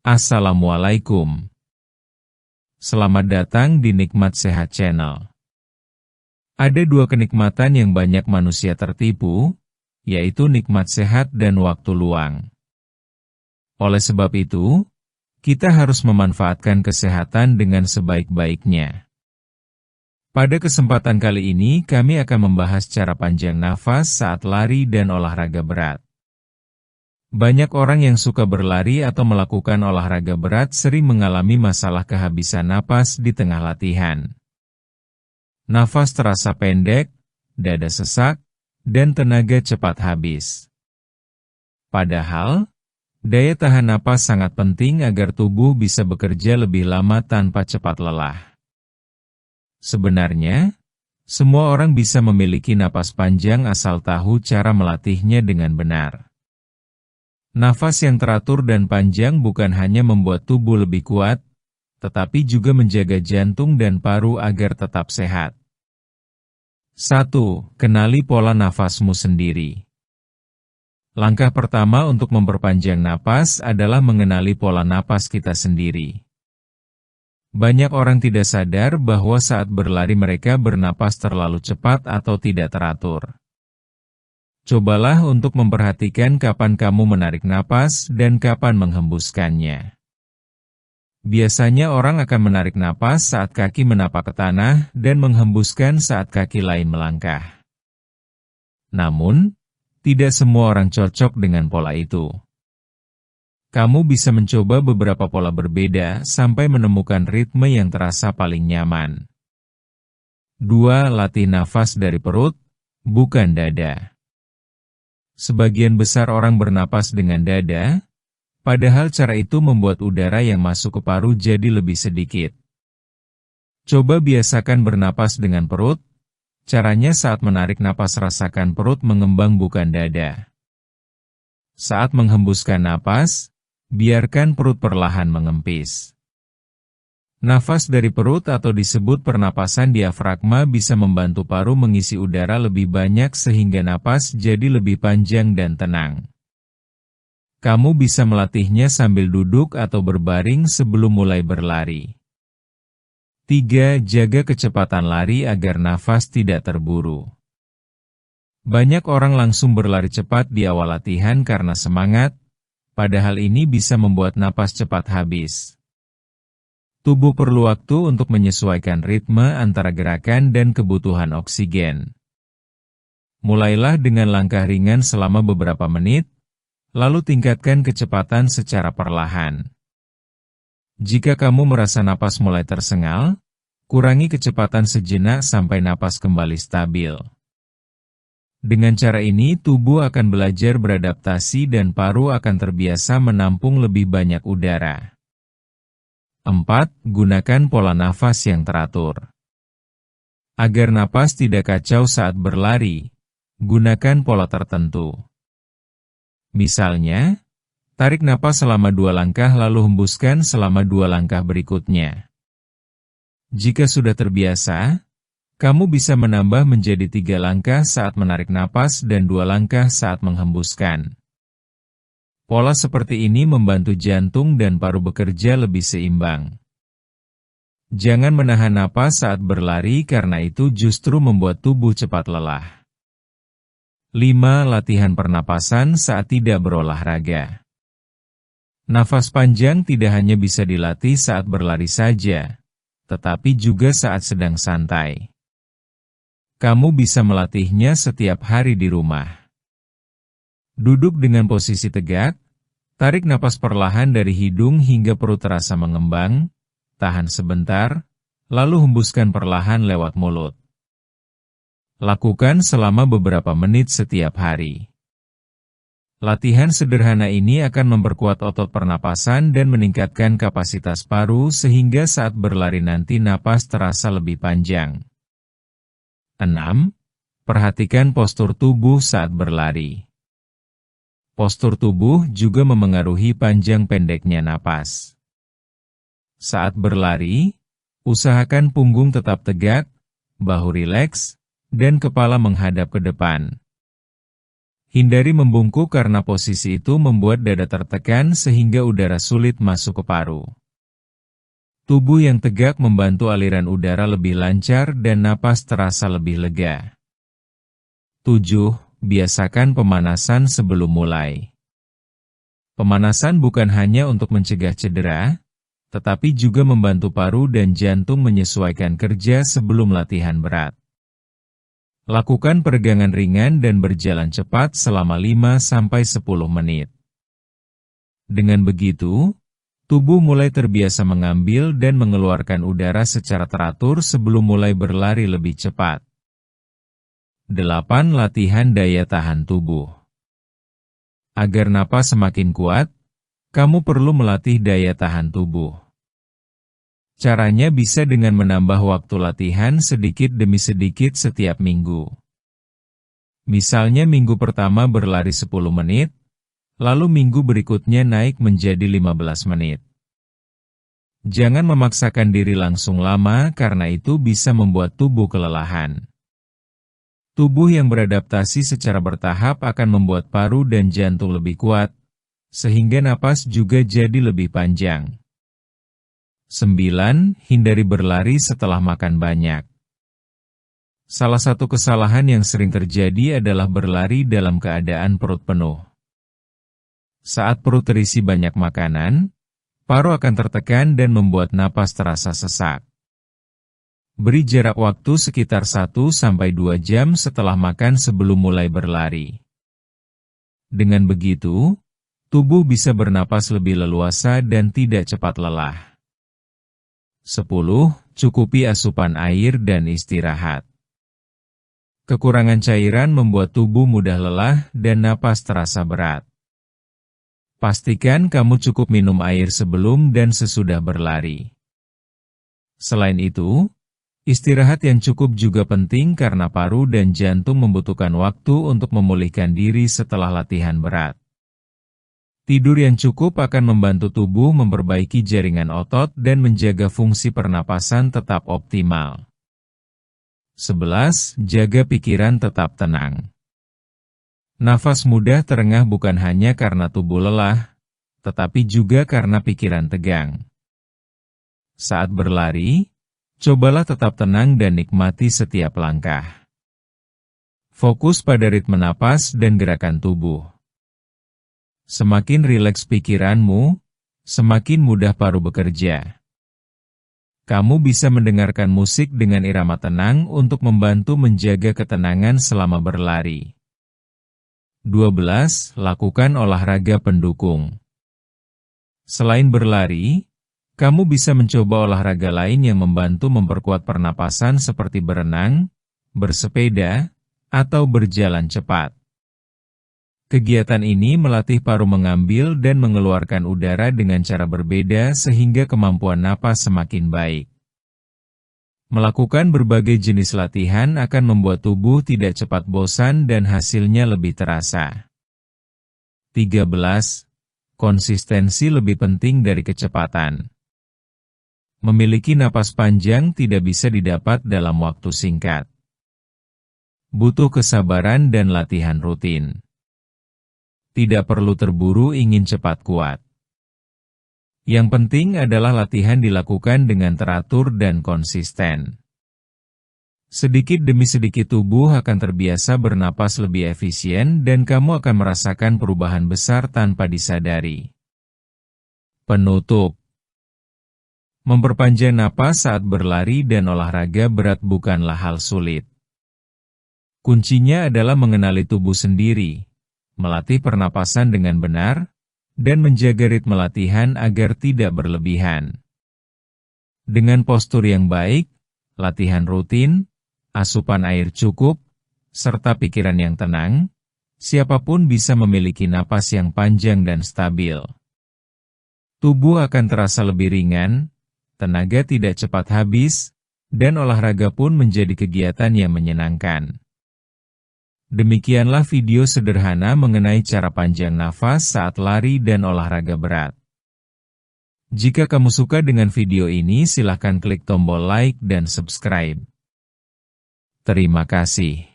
Assalamualaikum. Selamat datang di Nikmat Sehat Channel. Ada dua kenikmatan yang banyak manusia tertipu, yaitu nikmat sehat dan waktu luang. Oleh sebab itu, kita harus memanfaatkan kesehatan dengan sebaik-baiknya. Pada kesempatan kali ini, kami akan membahas cara panjang nafas saat lari dan olahraga berat. Banyak orang yang suka berlari atau melakukan olahraga berat sering mengalami masalah kehabisan napas di tengah latihan. Nafas terasa pendek, dada sesak, dan tenaga cepat habis. Padahal, daya tahan napas sangat penting agar tubuh bisa bekerja lebih lama tanpa cepat lelah. Sebenarnya, semua orang bisa memiliki napas panjang asal tahu cara melatihnya dengan benar. Nafas yang teratur dan panjang bukan hanya membuat tubuh lebih kuat, tetapi juga menjaga jantung dan paru agar tetap sehat. 1. Kenali pola nafasmu sendiri. Langkah pertama untuk memperpanjang napas adalah mengenali pola napas kita sendiri. Banyak orang tidak sadar bahwa saat berlari mereka bernapas terlalu cepat atau tidak teratur. Cobalah untuk memperhatikan kapan kamu menarik napas dan kapan menghembuskannya. Biasanya orang akan menarik napas saat kaki menapak ke tanah dan menghembuskan saat kaki lain melangkah. Namun, tidak semua orang cocok dengan pola itu. Kamu bisa mencoba beberapa pola berbeda sampai menemukan ritme yang terasa paling nyaman. 2. Latih nafas dari perut, bukan dada. Sebagian besar orang bernapas dengan dada, padahal cara itu membuat udara yang masuk ke paru jadi lebih sedikit. Coba biasakan bernapas dengan perut, caranya saat menarik napas rasakan perut mengembang bukan dada. Saat menghembuskan napas, biarkan perut perlahan mengempis. Nafas dari perut atau disebut pernapasan diafragma bisa membantu paru mengisi udara lebih banyak sehingga napas jadi lebih panjang dan tenang. Kamu bisa melatihnya sambil duduk atau berbaring sebelum mulai berlari. 3. Jaga kecepatan lari agar nafas tidak terburu. Banyak orang langsung berlari cepat di awal latihan karena semangat, padahal ini bisa membuat napas cepat habis. Tubuh perlu waktu untuk menyesuaikan ritme antara gerakan dan kebutuhan oksigen. Mulailah dengan langkah ringan selama beberapa menit, lalu tingkatkan kecepatan secara perlahan. Jika kamu merasa napas mulai tersengal, kurangi kecepatan sejenak sampai napas kembali stabil. Dengan cara ini, tubuh akan belajar beradaptasi dan paru akan terbiasa menampung lebih banyak udara. 4. Gunakan pola nafas yang teratur. Agar napas tidak kacau saat berlari, gunakan pola tertentu. Misalnya, tarik napas selama 2 langkah lalu hembuskan selama 2 langkah berikutnya. Jika sudah terbiasa, kamu bisa menambah menjadi 3 langkah saat menarik napas dan 2 langkah saat menghembuskan. Pola seperti ini membantu jantung dan paru bekerja lebih seimbang. Jangan menahan napas saat berlari karena itu justru membuat tubuh cepat lelah. 5. Latihan pernapasan saat tidak berolahraga. Nafas panjang tidak hanya bisa dilatih saat berlari saja, tetapi juga saat sedang santai. Kamu bisa melatihnya setiap hari di rumah. Duduk dengan posisi tegak, tarik napas perlahan dari hidung hingga perut terasa mengembang, tahan sebentar, lalu hembuskan perlahan lewat mulut. Lakukan selama beberapa menit setiap hari. Latihan sederhana ini akan memperkuat otot pernapasan dan meningkatkan kapasitas paru sehingga saat berlari nanti napas terasa lebih panjang. 6. Perhatikan postur tubuh saat berlari. Postur tubuh juga memengaruhi panjang pendeknya napas. Saat berlari, usahakan punggung tetap tegak, bahu rileks, dan kepala menghadap ke depan. Hindari membungkuk karena posisi itu membuat dada tertekan sehingga udara sulit masuk ke paru. Tubuh yang tegak membantu aliran udara lebih lancar dan napas terasa lebih lega. 7. Biasakan pemanasan sebelum mulai. Pemanasan bukan hanya untuk mencegah cedera, tetapi juga membantu paru dan jantung menyesuaikan kerja sebelum latihan berat. Lakukan peregangan ringan dan berjalan cepat selama 5-10 menit. Dengan begitu, tubuh mulai terbiasa mengambil dan mengeluarkan udara secara teratur sebelum mulai berlari lebih cepat. 8. Latihan daya tahan tubuh. Agar napas semakin kuat, kamu perlu melatih daya tahan tubuh. Caranya bisa dengan menambah waktu latihan sedikit demi sedikit setiap minggu. Misalnya minggu pertama berlari 10 menit, lalu minggu berikutnya naik menjadi 15 menit. Jangan memaksakan diri langsung lama karena itu bisa membuat tubuh kelelahan. Tubuh yang beradaptasi secara bertahap akan membuat paru dan jantung lebih kuat, sehingga napas juga jadi lebih panjang. 9. Hindari berlari setelah makan banyak. Salah satu kesalahan yang sering terjadi adalah berlari dalam keadaan perut penuh. Saat perut terisi banyak makanan, paru akan tertekan dan membuat napas terasa sesak. Beri jarak waktu sekitar 1-2 jam setelah makan sebelum mulai berlari. Dengan begitu, tubuh bisa bernapas lebih leluasa dan tidak cepat lelah. 10. Cukupi asupan air dan istirahat. Kekurangan cairan membuat tubuh mudah lelah dan napas terasa berat. Pastikan kamu cukup minum air sebelum dan sesudah berlari. Selain itu, istirahat yang cukup juga penting karena paru dan jantung membutuhkan waktu untuk memulihkan diri setelah latihan berat. Tidur yang cukup akan membantu tubuh memperbaiki jaringan otot dan menjaga fungsi pernapasan tetap optimal. 11. Jaga pikiran tetap tenang. Nafas mudah terengah bukan hanya karena tubuh lelah, tetapi juga karena pikiran tegang. Saat berlari, cobalah tetap tenang dan nikmati setiap langkah. Fokus pada ritme napas dan gerakan tubuh. Semakin rileks pikiranmu, semakin mudah paru bekerja. Kamu bisa mendengarkan musik dengan irama tenang untuk membantu menjaga ketenangan selama berlari. 12. Lakukan olahraga pendukung. Selain berlari, kamu bisa mencoba olahraga lain yang membantu memperkuat pernapasan seperti berenang, bersepeda, atau berjalan cepat. Kegiatan ini melatih paru mengambil dan mengeluarkan udara dengan cara berbeda sehingga kemampuan napas semakin baik. Melakukan berbagai jenis latihan akan membuat tubuh tidak cepat bosan dan hasilnya lebih terasa. 13. Konsistensi lebih penting dari kecepatan. Memiliki napas panjang tidak bisa didapat dalam waktu singkat. Butuh kesabaran dan latihan rutin. Tidak perlu terburu ingin cepat kuat. Yang penting adalah latihan dilakukan dengan teratur dan konsisten. Sedikit demi sedikit tubuh akan terbiasa bernapas lebih efisien dan kamu akan merasakan perubahan besar tanpa disadari. Penutup. Memperpanjang napas saat berlari dan olahraga berat bukanlah hal sulit. Kuncinya adalah mengenali tubuh sendiri, melatih pernapasan dengan benar, dan menjaga ritme latihan agar tidak berlebihan. Dengan postur yang baik, latihan rutin, asupan air cukup, serta pikiran yang tenang, siapapun bisa memiliki napas yang panjang dan stabil. Tubuh akan terasa lebih ringan, tenaga tidak cepat habis, dan olahraga pun menjadi kegiatan yang menyenangkan. Demikianlah video sederhana mengenai cara panjang nafas saat lari dan olahraga berat. Jika kamu suka dengan video ini, silakan klik tombol like dan subscribe. Terima kasih.